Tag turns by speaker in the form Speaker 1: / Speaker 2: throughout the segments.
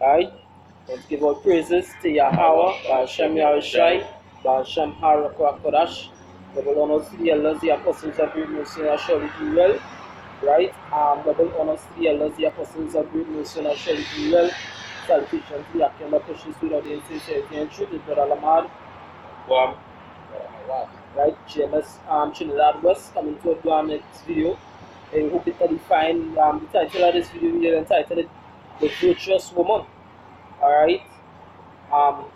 Speaker 1: Alright? Let's give our praises to Yahweh, Hashem Yahushai, Hashem Harakodash. Double honors to the elders, the apostles of great mercy, and surely do well. Right? Double honors to the elders, the apostles of great mercy, and surely do well. Salutations to the Akim that pushes without the sincerity and truth, is Brother Lamar.
Speaker 2: Wow.
Speaker 1: Right? GMS Trinidad West coming to our next video. I hope that you find the title of this video, we entitled The Virtuous Woman. Alright?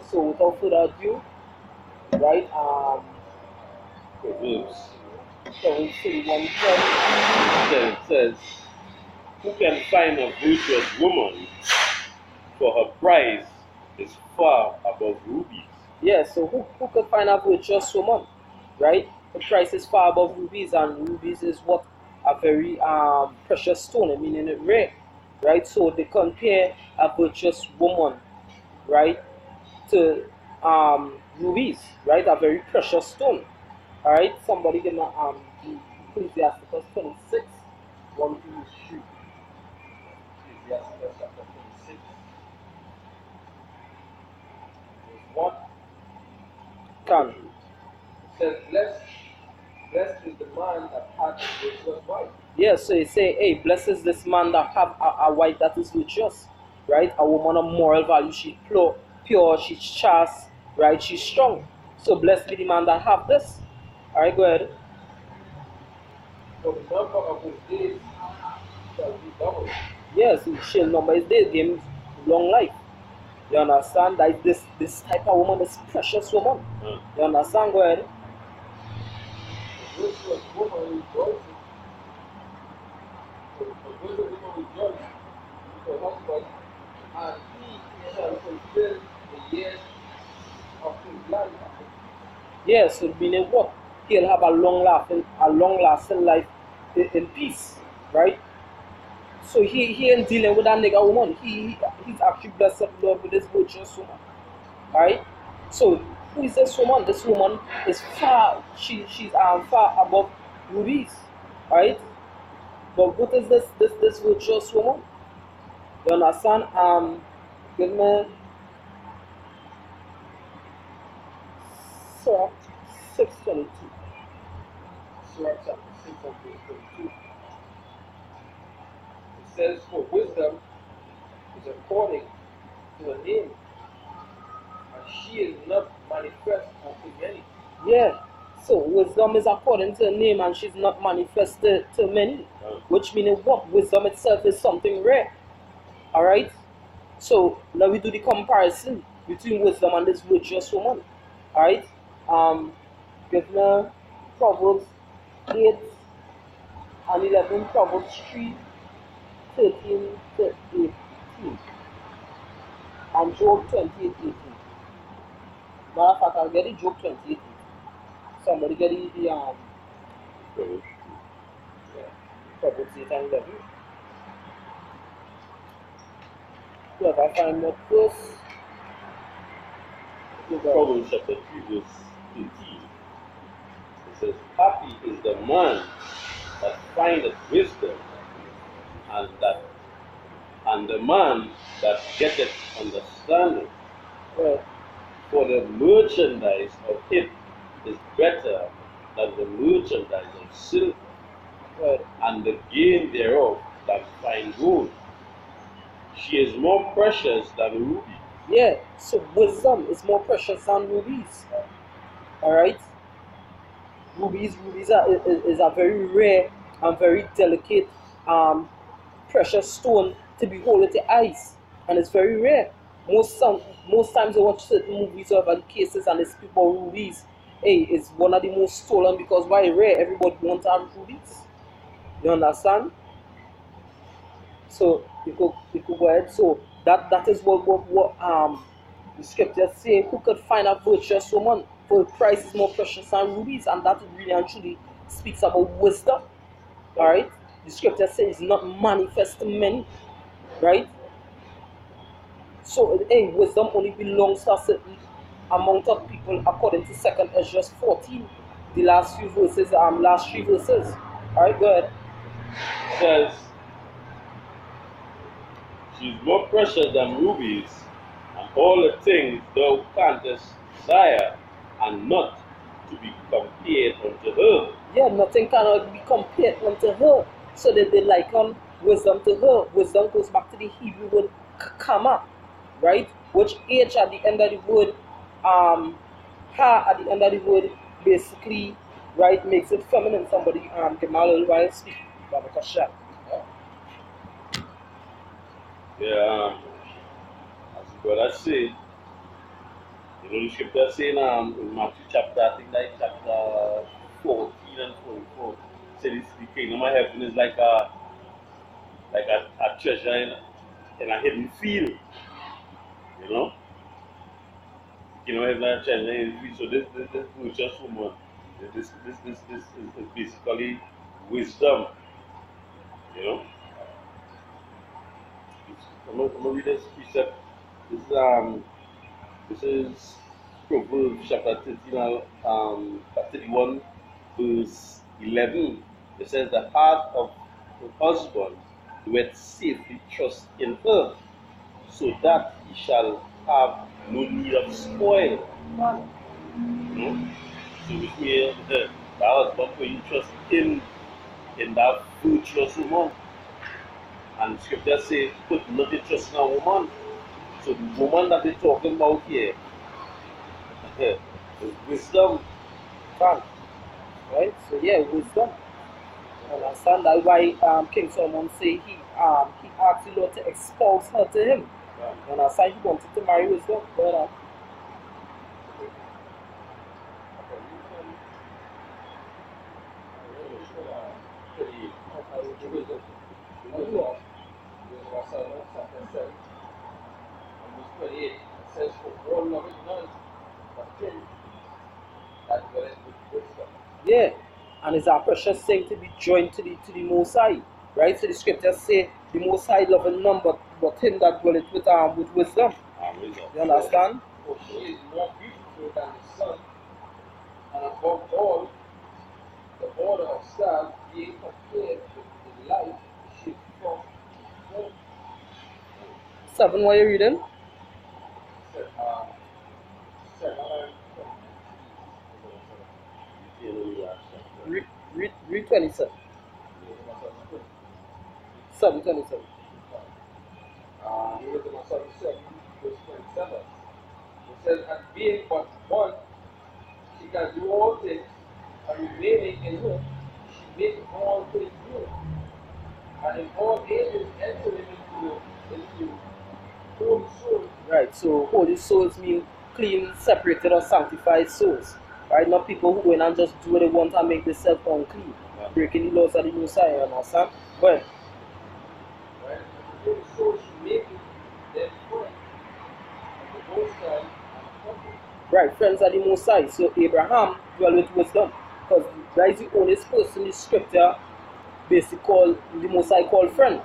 Speaker 1: So without further ado, right? So we see one thing.
Speaker 2: It says, who can find a virtuous woman, for her price is far above rubies.
Speaker 1: Yeah, so who could find a virtuous woman, right? The price is far above rubies, and rubies is what a very precious stone, meaning it rare, right? So they compare a virtuous woman, right, to rubies, right? A very precious stone. Alright, somebody give me Ecclesiasticus 26, 1 through 3.
Speaker 2: Ecclesiasticus chapter 26. Verse 1.
Speaker 1: Can.
Speaker 2: It says, blessed is the man that hath a virtuous wife.
Speaker 1: Yeah, so you say, hey, blessed is this man that have a wife that is virtuous, right? A woman of moral value, she's pure, she's chaste, right? She's strong. So blessed be the man that have this. Alright, go ahead.
Speaker 2: For the number of his days shall be doubled.
Speaker 1: Yes, she'll number his days, give him long life. You understand? That this type of woman, this precious woman. You understand? Go ahead.
Speaker 2: The virtuous woman rejoices. The virtuous woman rejoices with her husband, and he shall fulfill the years of his life.
Speaker 1: Yes, so meaning what? He'll have a long lasting life in peace, right? So he ain't dealing with that nigga woman. He's actually blessed with love with this virtuous woman. Alright? So who is this woman? This woman is she's far above rubies. Alright? But what is this virtuous woman? You understand? Give me Surah 6:22.
Speaker 2: Surah chapter 6 and verse 22. It says, for wisdom is according to a name, and she is not manifest unto many.
Speaker 1: Yeah. So wisdom is according to a name, and she's not manifested to many. Which means what? Wisdom itself is something rare. Alright? So now we do the comparison between wisdom and this virtuous woman. Alright? Give me Proverbs 8 and 11, Proverbs 3, 13 to 18. And Job 28, 18. Matter of fact, I'll get it Job 28, 18. Somebody get it Proverbs 8 and 11. If I find that verse,
Speaker 2: Proverbs chapter 3 verse 18. It says, happy is the man that findeth wisdom, and the man that getteth understanding.
Speaker 1: right.
Speaker 2: For the merchandise of it is better than the merchandise of silver,
Speaker 1: Right.
Speaker 2: and the gain thereof than fine gold. She is more precious than ruby.
Speaker 1: Yeah, so wisdom is more precious than rubies. Alright? Rubies is a very rare and very delicate precious stone to behold with the eyes. And it's very rare. Most times I watch certain movies or other cases and they speak about rubies. Hey, it's one of the most stolen because why rare? Everybody wants to have rubies. You understand? So you could go ahead. So that is what the scriptures say. Who could find a virtuous woman for the price is more precious than rubies, and that really and truly speaks about wisdom. Alright? The scripture says it's not manifest to many. Right? So hey, wisdom only belongs to a certain amount of people according to 2 Ezra 14. The last few verses, last 3 verses. Alright, go ahead.
Speaker 2: It says,
Speaker 3: She's more precious than rubies, and all the things thou canst desire are not to be compared unto her.
Speaker 1: Yeah, nothing cannot be compared unto her. So that they liken wisdom to her. Wisdom goes back to the Hebrew word kama, right? Which H at the end of the word, ha at the end of the word, basically, right, makes it feminine. Somebody give me a little while speak.
Speaker 3: Yeah, as the brother said, the scripture saying in Matthew chapter, I think like chapter 14 and 44, said it's the kingdom of heaven is like a treasure in a hidden field, you know? The kingdom of heaven is a treasure in a hidden field. So this virtuous woman, this is basically wisdom, you know? I'm gonna read this precept. This is this is Proverbs chapter 13, 31, verse 11. It says, "The heart of the husband doeth safely trust in her, so that he shall have no need of spoil." You know? So which means the husband put his trust in that virtuous woman. And scripture says, put not your trust in a woman. So the woman that they're talking about here is wisdom.
Speaker 1: Fine. Right? So yeah, wisdom. Understand that why King Solomon say he asked the Lord to expose her to him. You understand? He wanted to marry wisdom. But,
Speaker 2: Says, for all knowledge, none but him that dwelleth with wisdom.
Speaker 1: yeah, and it's a precious thing to be joined to the Most High, right? So the scriptures say the Most High loving none but him that dwelleth with wisdom. You understand?
Speaker 2: For she is more beautiful than the sun, and above all, the order of stars being compared with the light she from home.
Speaker 1: 7, what are you reading?
Speaker 2: Said, 7
Speaker 1: Read 27. 7, 27.
Speaker 2: He was in my 7, verse 27. It says, and being but one, she can do all things, and remaining in him, she makes all things new. And in all ages entering into holy souls.
Speaker 1: Right, so holy souls mean clean, separated, or sanctified souls. Right, not people who go in and just do what they want and make themselves unclean, breaking the laws of the Most High. You understand? Well,
Speaker 2: Right? And the holy souls she makes them friends of the Most High and company.
Speaker 1: right, friends are the Most High. So Abraham dwell with wisdom, because that is the only person in the scripture basically called the Most High called friend.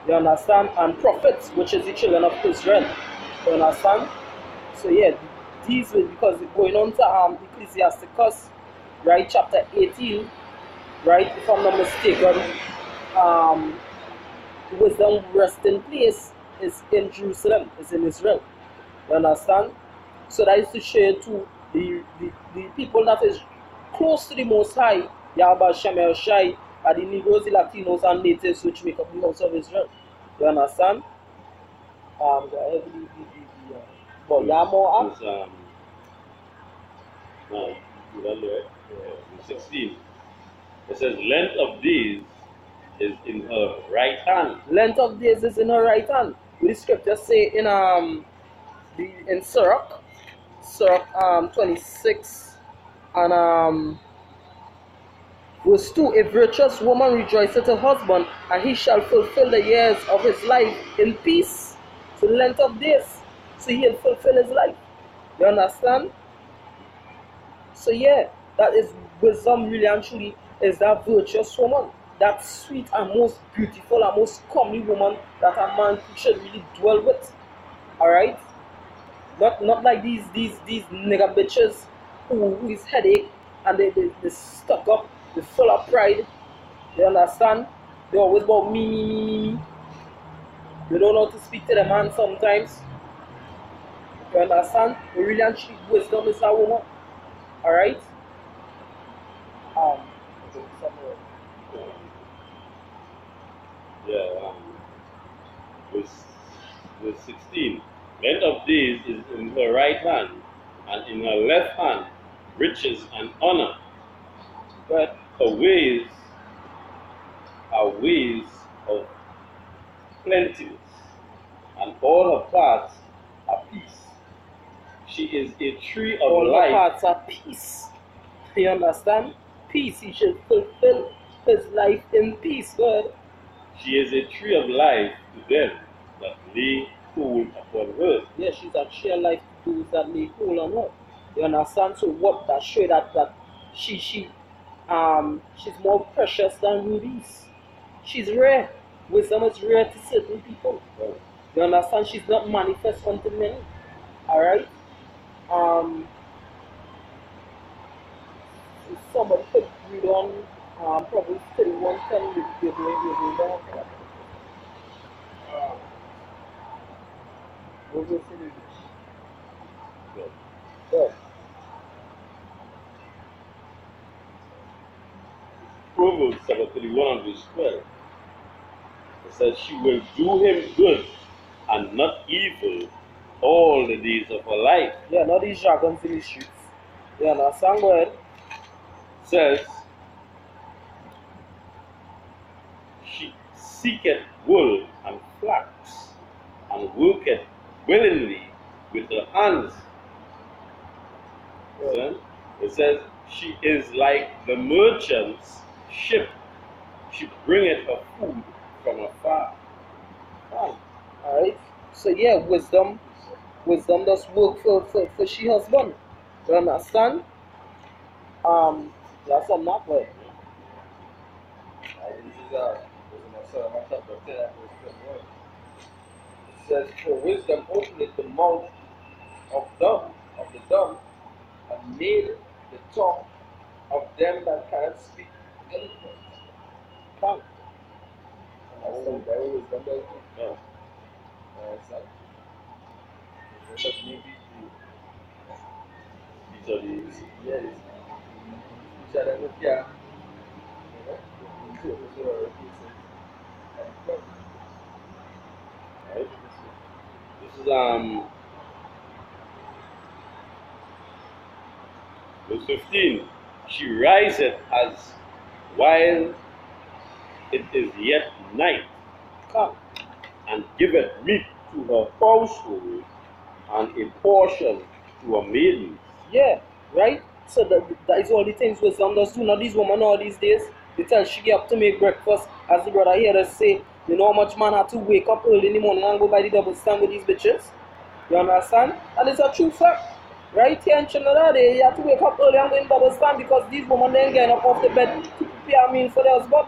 Speaker 1: You understand? And prophets, which is the children of Israel. You understand? So yeah, these will, because going on to Ecclesiasticus, right, chapter 18, right, if I'm not mistaken, um, wisdom resting place is in Jerusalem, is in Israel. You understand? So that is to share to the people that is close to the Most High, Yahweh Shem Shai, are the Negroes, the Latinos, and natives which make up the house of Israel. You understand? Go ahead with but yeah, more up.
Speaker 3: No, you don't do it. 16. It says, length of days is in her right hand.
Speaker 1: Length of days is in her right hand. The scriptures say in Sirach 26 and verse 2, a virtuous woman rejoiceth her husband, and he shall fulfill the years of his life in peace. So length of days, so he'll fulfill his life. You understand? So yeah, that is wisdom really and truly is that virtuous woman, that sweet and most beautiful and most comely woman that a man should really dwell with. Alright? Not like these nigga bitches who is headache and they stuck up, they full of pride. You understand? They always about me. They don't know how to speak to the man sometimes. You understand? The really and cheap wisdom is a woman. Alright? Um,
Speaker 3: Yeah. Verse, verse 16. Men of days is in her right hand, and in her left hand riches and honor. But her ways are ways of plenteousness, and all her paths are peace. She is a tree of
Speaker 1: all her
Speaker 3: life.
Speaker 1: parts are peace. You understand? Peace. He should fulfill his life in peace. Good.
Speaker 3: She is a tree of life to them that lay hold upon her.
Speaker 1: Yeah, she's a tree of life to those that lay hold on her. You understand? So what that show that she's more precious than rubies. She's rare. Wisdom is rare to certain people. You understand? She's not manifest unto many. Alright? Um somebody could read on Proverbs 31:10. You're going down for that. What was it?
Speaker 3: Good.
Speaker 1: Yeah.
Speaker 3: Proverbs chapter 31 and verse 12. It says, she will do him good and not evil all the days of her life.
Speaker 1: Yeah, not these jargons in the streets. You understand word?
Speaker 3: Says, she seeketh wool and flax, and worketh willingly with her hands.
Speaker 1: Yeah.
Speaker 3: It says, she is like the merchant's ship. She bringeth her food from afar.
Speaker 1: Alright? So yeah, wisdom does work for she husband. You understand? That's a map way.
Speaker 2: This is my son, my chapter 10, verse 21. It says, for wisdom openeth the mouth of the dumb, and made the tongue of them that cannot speak eloquent.
Speaker 1: Come.
Speaker 2: That's the very wisdom does it.
Speaker 3: Yeah.
Speaker 2: Son. Wisdom maybe
Speaker 3: These are the
Speaker 2: yes. You shall never care. You know?
Speaker 3: right? This is verse 15. She riseth as while it is yet night,
Speaker 1: Come.
Speaker 3: and giveth meat to her household, and a portion to her maidens.
Speaker 1: Yeah, right? So that is all the things wisdom does do. Now these women all these days, they tell she get up to make breakfast. As the brother here does say, you know how much man had to wake up early in the morning and go by the double stand with these bitches? You understand? And it's a true fact. Right here in Trinidad, you have to wake up early and go in double stand because these women then getting up off the bed to prepare a meal for their husband.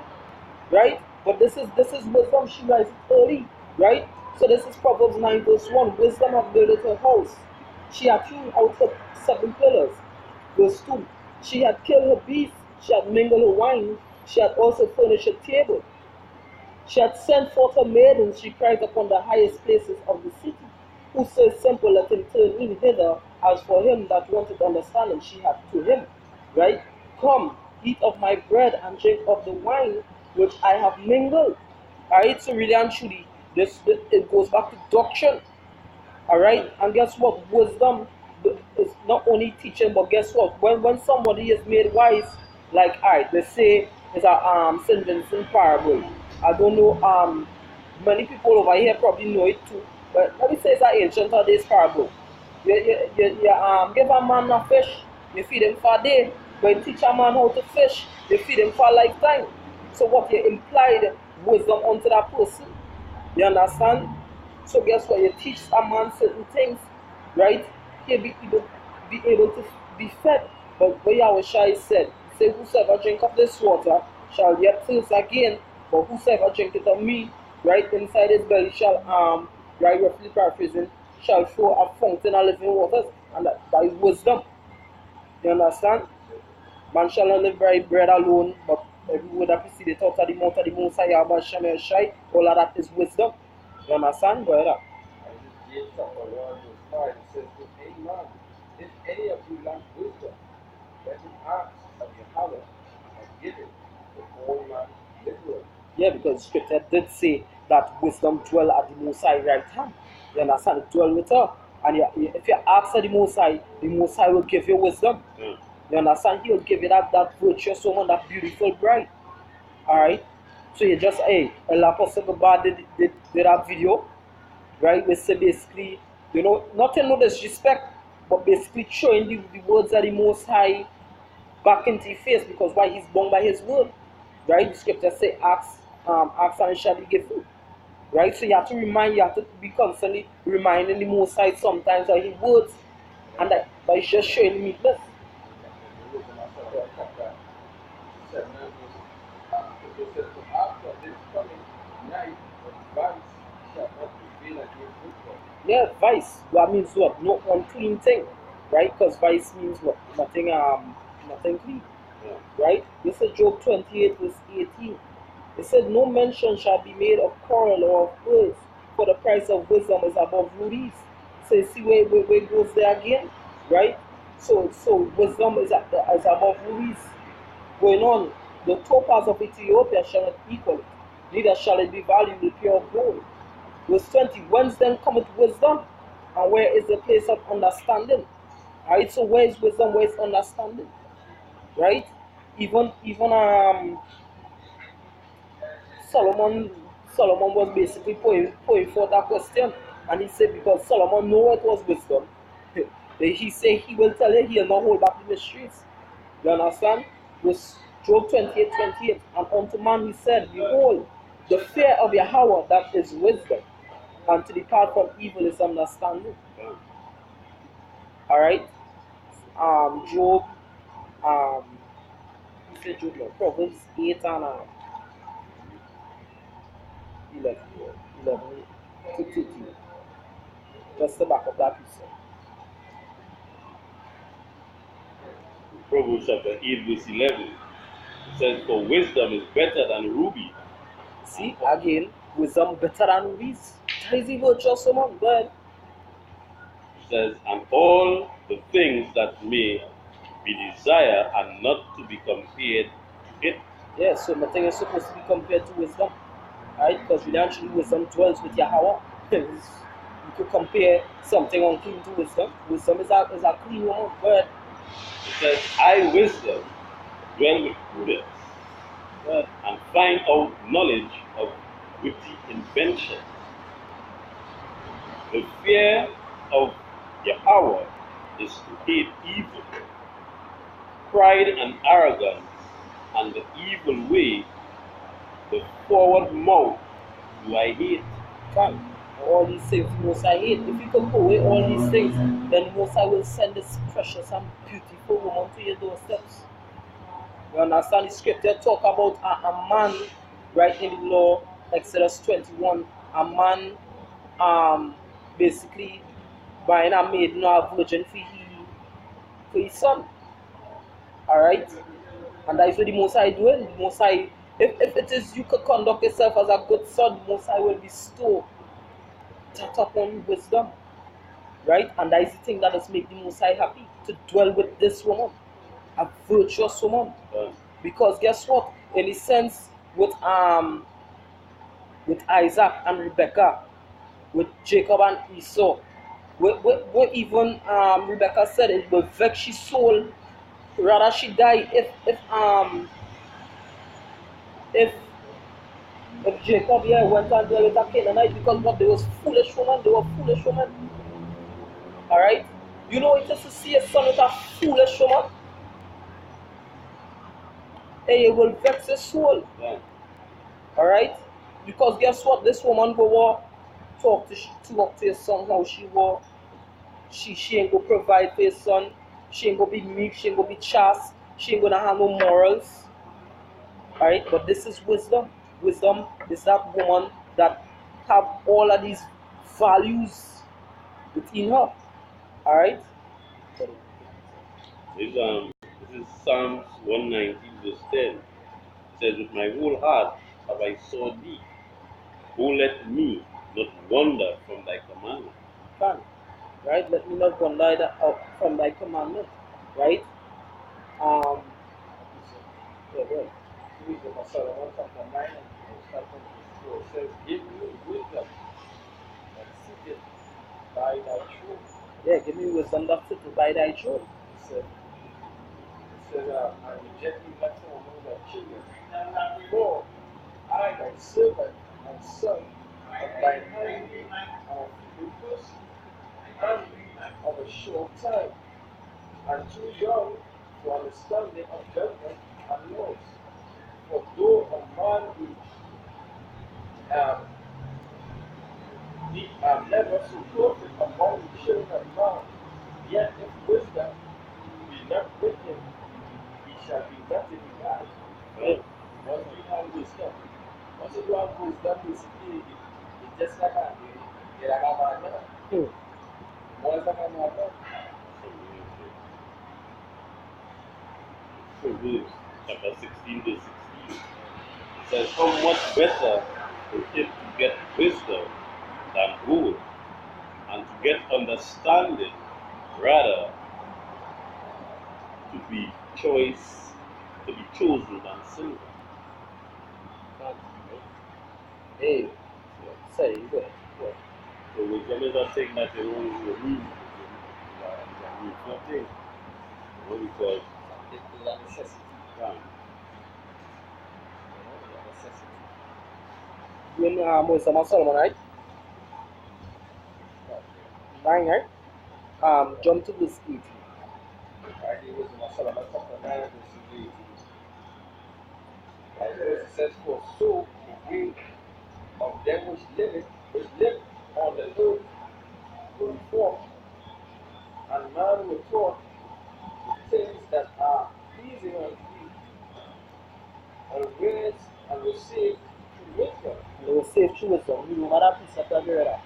Speaker 1: Right? But this is wisdom, she rises early. Right? So this is Proverbs 9 verse 1. Wisdom hath builded her house. She had hewn out her 7 pillars. Verse 2. She had killed her beasts, she had mingled her wine, she had also furnished a table. She had sent forth her maidens, she cried upon the highest places of the city. Whoso is simple, let him turn in hither. As for him that wanted understanding, she had to him. Right? Come, eat of my bread and drink of the wine which I have mingled. Alright, so really and truly, this it goes back to doctrine. Alright, and guess what? Wisdom is not only teaching, but guess what? When somebody is made wise, like alright, they say it's a Saint Vincent parable. I don't know, many people over here probably know it too, but let me say it's an ancient of this parable. You give a man a fish, you feed him for a day, but you teach a man how to fish, you feed him for a lifetime. So what you implied wisdom onto that person. You understand? So guess what? You teach a man certain things, right? He'll be able to be fed. But what Yahweh Shai said, say, whosoever drink of this water shall yet thirst again, but whosoever drinketh of me, right inside his belly shall right roughly paraphrasing, shall flow a fountain of living waters, and that is wisdom. You understand? Man shall not live by bread alone, but every word that proceedeth out of the mouth of the Most High Yahweh Shai, all of that is wisdom. You understand? Go ahead.
Speaker 2: And this is James chapter 1, verse 5. It says, "If any man, if any of you lack wisdom, let him ask of Yahweh, and give it to all man liberally."
Speaker 1: Yeah, because scripture did say that wisdom dwell at the Most High right hand. You understand? It dwell with her. And if you ask of the Most High will give you wisdom.
Speaker 3: Mm.
Speaker 1: You understand? He will give you that virtuous woman, that beautiful bride. Alright? So you just, hey, a lot of Bad did that video, right? We say basically, not in no disrespect, but basically showing the words of the Most High back into his face because why he's bound by his word. Right? The scripture say ask and it shall be given. Right? So you have to be constantly reminding the Most High sometimes of his words and that but it's just showing meekness.
Speaker 2: And the book of Isaiah chapter 7 and it says, "For after this coming night, the vice shall not prevail against wisdom."
Speaker 1: Yeah, vice. That means what? No unclean thing. Right? Because vice means what? Nothing clean.
Speaker 3: Yeah.
Speaker 1: Right? This is Job 28 verse 18. It said, no mention shall be made of coral or of pearls, for the price of wisdom is above rubies. So you see where it goes there again, right? So wisdom is above rubies. Going on, the topaz of Ethiopia shall not equal it, neither shall it be valued with pure gold. Verse 20, whence then cometh wisdom? And where is the place of understanding? Alright, so where is wisdom? Where is understanding? Right? Even Solomon Solomon was basically putting forth that question, and he said because Solomon knew what was wisdom, he said he will tell you he'll not hold back the mysteries. You understand? With Job 28:28, and unto man he said, behold, the fear of Yahweh that is wisdom, and to depart from evil is understanding.
Speaker 3: Yeah.
Speaker 1: All right. Job. Um, he said Job, no, Proverbs 8 and 11, 11 to 13. Just the back of that piece.
Speaker 3: Proverbs chapter 8, verse 11. It says, "For wisdom is better than ruby."
Speaker 1: See, again, wisdom better than rubies. That is the virtuous woman. Go ahead.
Speaker 3: It says, "And all the things that may be desired are not to be compared to it."
Speaker 1: Yeah, so nothing is supposed to be compared to wisdom. Right? Because eventually wisdom dwells with Yahweh. You could compare something unclean to wisdom. Wisdom is a clean woman. Go ahead.
Speaker 3: It says, "I, wisdom, dwell with prudence,
Speaker 1: Go ahead.
Speaker 3: and find out knowledge of witty invention. The fear of Yahweh is to hate evil, pride and arrogance, and the evil way, the forward mouth do I hate."
Speaker 1: Fine. All these things the Most High hate. If you can put away all these things, then the Most High will send this precious and beautiful woman to your doorsteps. You understand the scripture talk about a man, right in the law, Exodus 21, a man basically buying a maiden or a virgin for his son. Alright? And that is what the Most High doing. The Most High, if it is you could conduct yourself as a good son, the Most High will bestow that upon wisdom. Right? And that is the thing that has made the Most High happy to dwell with this woman, a virtuous woman.
Speaker 3: Uh,
Speaker 1: Because guess what? In a sense, with Isaac and Rebecca, with Jacob and Esau, what even Rebecca said it will vex his soul. Rather she die if Jacob here went and there with a Canaanite because what they was foolish woman, they were foolish woman. Alright? You know it is to see a son with a foolish woman, and it will vex his soul.
Speaker 3: yeah.
Speaker 1: Alright? Because guess what? This woman go talk to his son how she will. She ain't gonna provide for his son. She ain't gonna be meek. She ain't gonna be chaste. She ain't gonna have no morals. Alright? But this is wisdom. Wisdom is that woman that have all of these values within her. Alright?
Speaker 3: This is Psalms 119, verse 10. It says, "With my whole heart have I sought thee. O let me not wander from thy commandment.
Speaker 1: Can, right? Let me not wander from thy commandment, right? Um, yeah, right.
Speaker 2: Wisdom of Solomon chapter 9 and start from verse 4. It says, give me wisdom that sitteth by thy throne.
Speaker 1: Yeah, give me wisdom that sitteth by thy throne.
Speaker 2: And reject me not from among thy children. For I, thy servant and son of thine hand, am a feeble person, and of a short time, and too young for understanding of judgment and laws. For though a man um, never so perfect among the children of man, yet if wisdom be not with him, he shall be nothing in God.
Speaker 3: Right?
Speaker 2: Once we have wisdom, once you have wisdom, basically, it's just like a man.
Speaker 1: Hmm.
Speaker 2: Once like a man,
Speaker 3: Proverbs chapter 16 verse 16. It says, how much better is it to get wisdom than gold, and to get understanding rather to be choice, to be chosen than silver.
Speaker 1: Can. Hey, say, good. Good.
Speaker 3: So wisdom is a thing that you know you need. It's a neutral thing. You know, because
Speaker 2: it is a necessity.
Speaker 3: yeah,
Speaker 2: It's a necessity.
Speaker 1: You Wisdom of Solomon, right?
Speaker 2: Right.
Speaker 1: 9, right? Jump to verse 18.
Speaker 2: Right, it was in Solomon chapter 9, verse 18. Right, verse it says, for so the way of them which live on the earth will be formed, and man will taught the things that are pleasing unto thee, and will save through wisdom.
Speaker 1: And they will save through wisdom. You know that piece of that.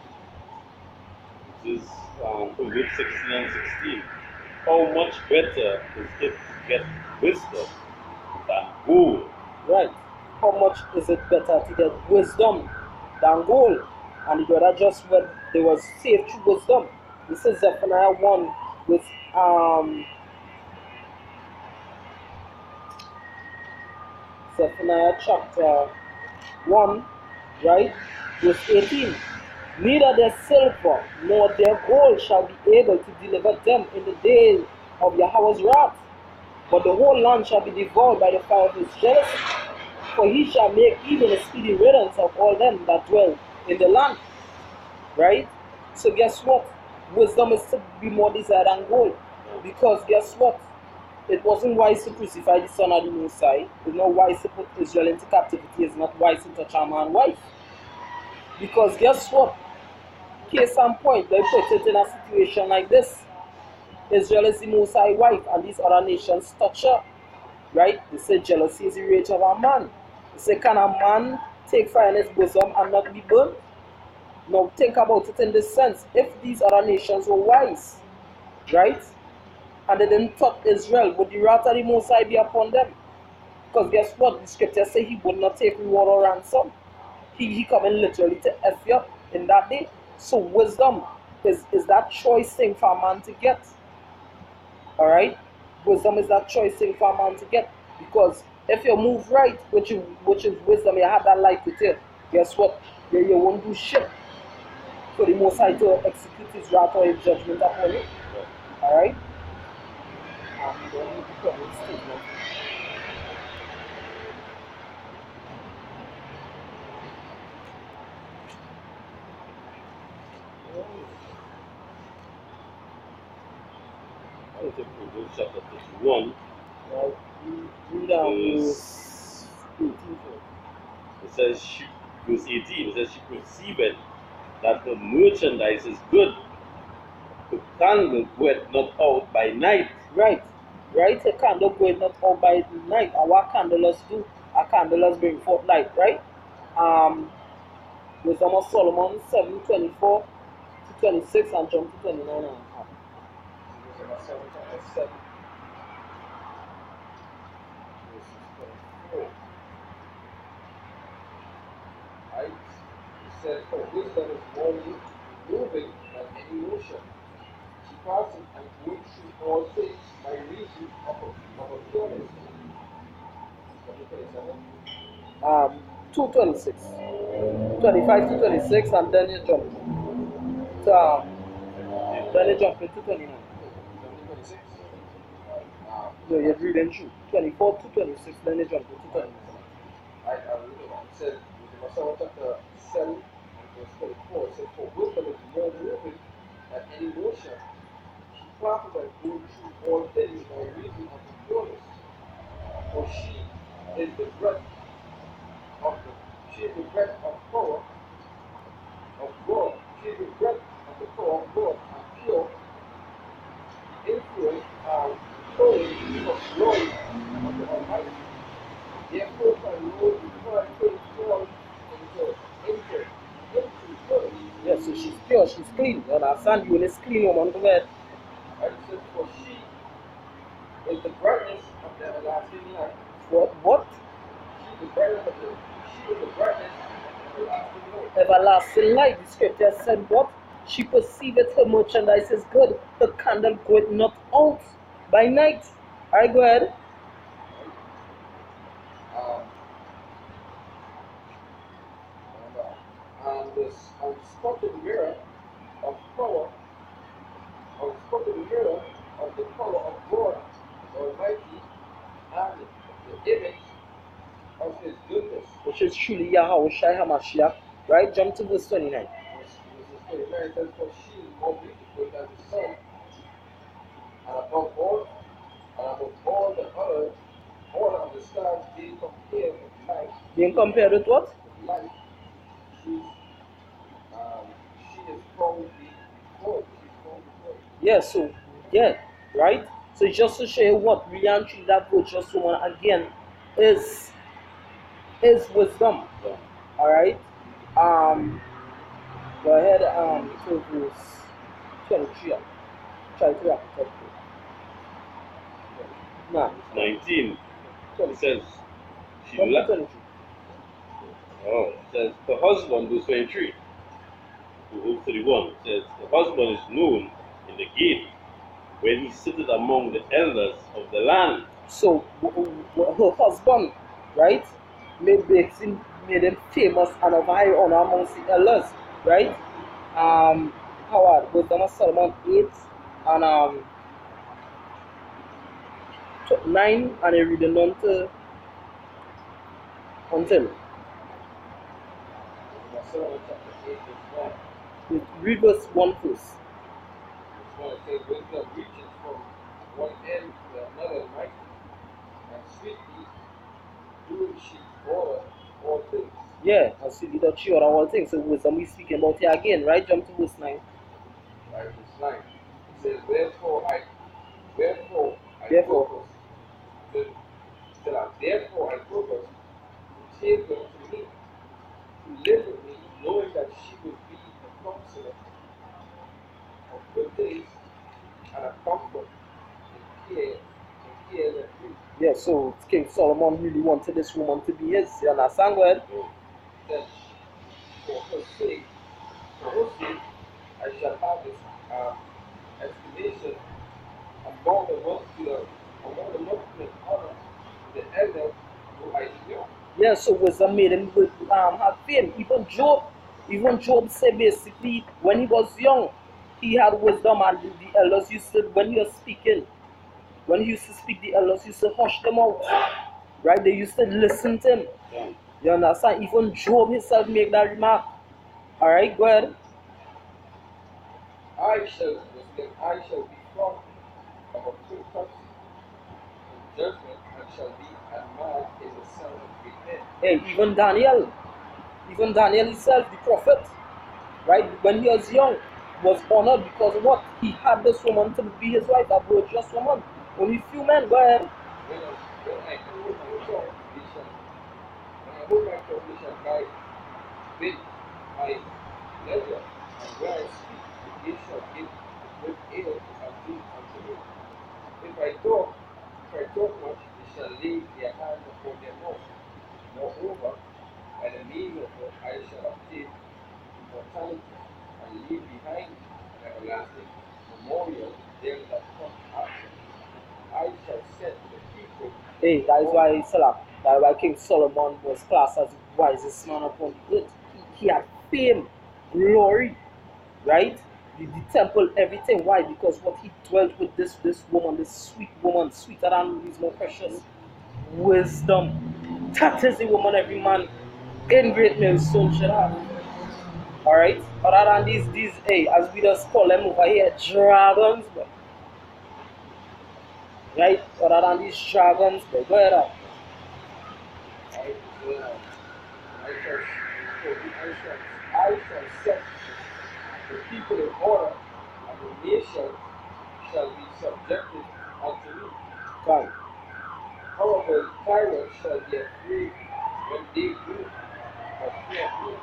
Speaker 3: this is Proverbs 16 and 16. How much better is it to get wisdom than gold?
Speaker 1: Right. How much is it better to get wisdom than gold? And the brother just when they was saved through wisdom. This is Zephaniah 1 with Zephaniah chapter 1, right? Verse 18. Neither their silver nor their gold shall be able to deliver them in the day of Yahweh's wrath, but the whole land shall be devoured by the fire of his jealousy. For he shall make even a speedy riddance of all them that dwell in the land. Right? So guess what? Wisdom is to be more desired than gold. Because guess what? It wasn't wise to crucify the son of the Most High. It's not wise to put Israel into captivity. It's not wise to touch a man's wife. Because guess what? Case in point, they put it in a situation like this. Israel is the Most High wife, and these other nations touch her. Right? They say jealousy is the rage of a man. They say, can a man take fire in his bosom and not be burned? Now think about it in this sense. If these other nations were wise, right? And they didn't touch Israel, would the wrath of the Most High be upon them? Because guess what? The scriptures say he would not take reward or ransom. He coming literally to F you up in that day. So wisdom is that choice thing for a man to get. Alright? Wisdom is that choice thing for a man to get. Because if you move right, which is wisdom, you have that light with you, guess what? You won't do shit for the Most High to execute his wrath or his judgment upon you. Alright? Don't need to come with statement.
Speaker 3: I would say Proverbs chapter 31
Speaker 1: Right? Read down
Speaker 3: verse
Speaker 1: verse 18 first.
Speaker 3: it says verse 18, it says she perceiveth that her merchandise is good. The candle goeth not out by night.
Speaker 1: Right. Right? A candle going not out by night. And what candles do? A candles bring forth light, right? Wisdom of Solomon 7:24 to 26 and jump to 29 and a half.
Speaker 2: Wisdom of Solomon chapter 7, verses 24. Right? says, for wisdom is more moving than any motion. She passes and going through all things by reason of a pureness. Chapter 27.
Speaker 1: 2:26, 25 to 26, and then you jump to then you jump into 29.
Speaker 2: Chapter 26.
Speaker 1: No, you're reading through 24 to 26, then you jump into 29.
Speaker 2: I read it. It says, in Masala chapter 7 and verse 24, it says, for wisdom is more moving than any motion. She passes and going through all things by reason of the pureness. For she is the breath of the she is the breath of power of God. She is the breath of the power of God and pure, the influence and flowing of glory of the Almighty. Therefore can no divine thing fall into purity.
Speaker 1: Yes, so she's pure, she's clean. You understand? You is clean woman, go ahead.
Speaker 2: And it says, for she is the brightness of the everlasting light.
Speaker 1: What?
Speaker 2: She is the brightness of the she is the brightness of the everlasting light.
Speaker 1: Everlasting light. The scripture said what? She perceiveth her merchandise is good. Her candle goeth not out by night. Alright, go ahead.
Speaker 2: Um, unspoken mirror of power, unspoken mirror of the power of God Almighty, and the image of His goodness.
Speaker 1: Which is truly Yahweh Shai HaMashiach. Right? Jump to verse 29.
Speaker 2: Verses 29 says, for she is more beautiful than the sun, and above all the other, all of the stars being compared with light.
Speaker 1: Being compared with what?
Speaker 2: With light, she's um, she is found before. She's found before.
Speaker 1: Yeah, so, yeah, right? So just to show you what really and truly that virtuous woman again is wisdom.
Speaker 3: Yeah.
Speaker 1: Alright? Go ahead to verse 23. Try to wrap it up. Nah,
Speaker 3: 19. It says, she
Speaker 1: jump to
Speaker 3: left.
Speaker 1: 23.
Speaker 3: Oh, it says, the husband, verse 23 to verse 31, it says, the husband is known in the gate when he sitteth among the elders of the land.
Speaker 1: So her husband, right, made him famous and of high honor amongst the elders, right? Howard, Wisdom of Solomon 8 and 9, and I read it on to until.
Speaker 2: Marcelo chapter 8, verse 1.
Speaker 1: Read verse 1 first.
Speaker 2: Verse 1 it says, wisdom reaches from one end to another mighty, and sweetly doing she order all things.
Speaker 1: Yeah, and see the she order all things. So wisdom we speaking about here again, right? Jump to verse 9.
Speaker 2: Right, verse 9. It says, Wherefore I
Speaker 1: Therefore,
Speaker 2: purpose therefore I purpose to take her to me, to live with me, knowing that she will be a counselor of good things and a comfort in cares and grief.
Speaker 1: yeah, so King Solomon really wanted this woman to be his. You understand, well?
Speaker 2: That for her sake, I shall have this estimation among the multitude of honor to the elders who I knew.
Speaker 1: Yeah, so wisdom made him have fame. Even Job said basically when he was young, he had wisdom, and the elders used to, when he was speaking, when he used to speak, the elders used to hush them out. Right? They used to listen to him.
Speaker 3: Yeah.
Speaker 1: You understand? Even Job himself make that remark. Alright, go ahead.
Speaker 2: I shall be fond of a quick prophecy in judgment and shall be admired in the sound of great men.
Speaker 1: Hey, even Daniel himself, the prophet, right? When he was young, was honored because of what? He had this woman to be his wife, a virtuous woman. Only few men, go ahead.
Speaker 2: When I hold my tongue, they shall guide with my pleasure, and when I speak, they shall give good ear unto me. If I talk much, they shall lay their hands upon their mouth. Moreover, by the means of it I shall obtain everlasting memorial, them that come after me. I shall set the people.
Speaker 1: Hey, that is why Salah, that is why King Solomon was classed as the wisest man upon the earth. He had fame, glory, right? The temple, everything. Why? Because what he dwelt with this woman, this sweet woman, sweeter than his more precious wisdom. That is the woman every man in Great Millstone should have. Alright? Other than these, hey, as we just call them over here, dragons, but right? Other than these dragons, but go ahead.
Speaker 2: I, uh, I shall set the people in order, and the nations shall be subjected unto me.
Speaker 1: Come.
Speaker 2: However, tyrants shall be afraid when they do but fear me.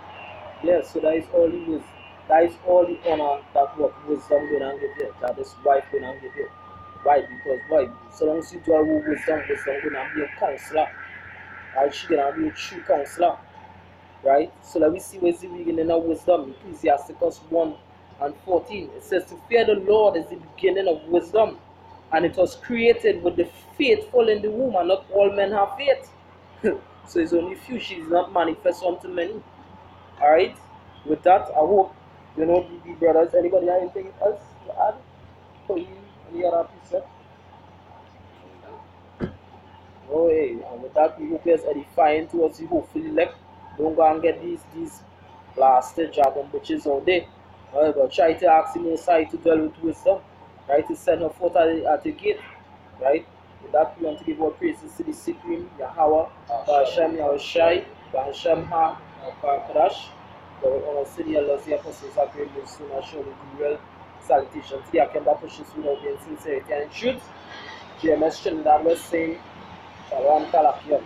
Speaker 1: Yes, so that is all he was. That is all the honor that what wisdom gonna give you. That this wife gonna give you. Why? Because why? So long as you dwell with wisdom, wisdom gonna be a counselor. Right? She gonna be a true counselor. Right? So let me see where's the beginning of wisdom. Ecclesiasticus 1 and 14. It says to fear the Lord is the beginning of wisdom. And it was created with the faithful in the womb, and not all men have faith. So it's only few, she is not manifest unto many. Alright? With that, I hope the brothers, anybody have anything else to add? For you, any other piece? Oh, hey, and with that, we hope it's edifying to us. You hopefully like, don't go and get these blasted dragon bitches out there. But try to ask him inside to dwell with wisdom, right? To send her forth at the gate, right? With that, we want to give our praises to the Supreme Yahweh, Hashem Yahushai, Hashem Ha, Kadash. The honor city Allah, the apostles are great, will soon and surely be well. Salutation to the Akemba pushes without being sincerity and truth. GMS Trinidad was saying, Shalom Kalakiam.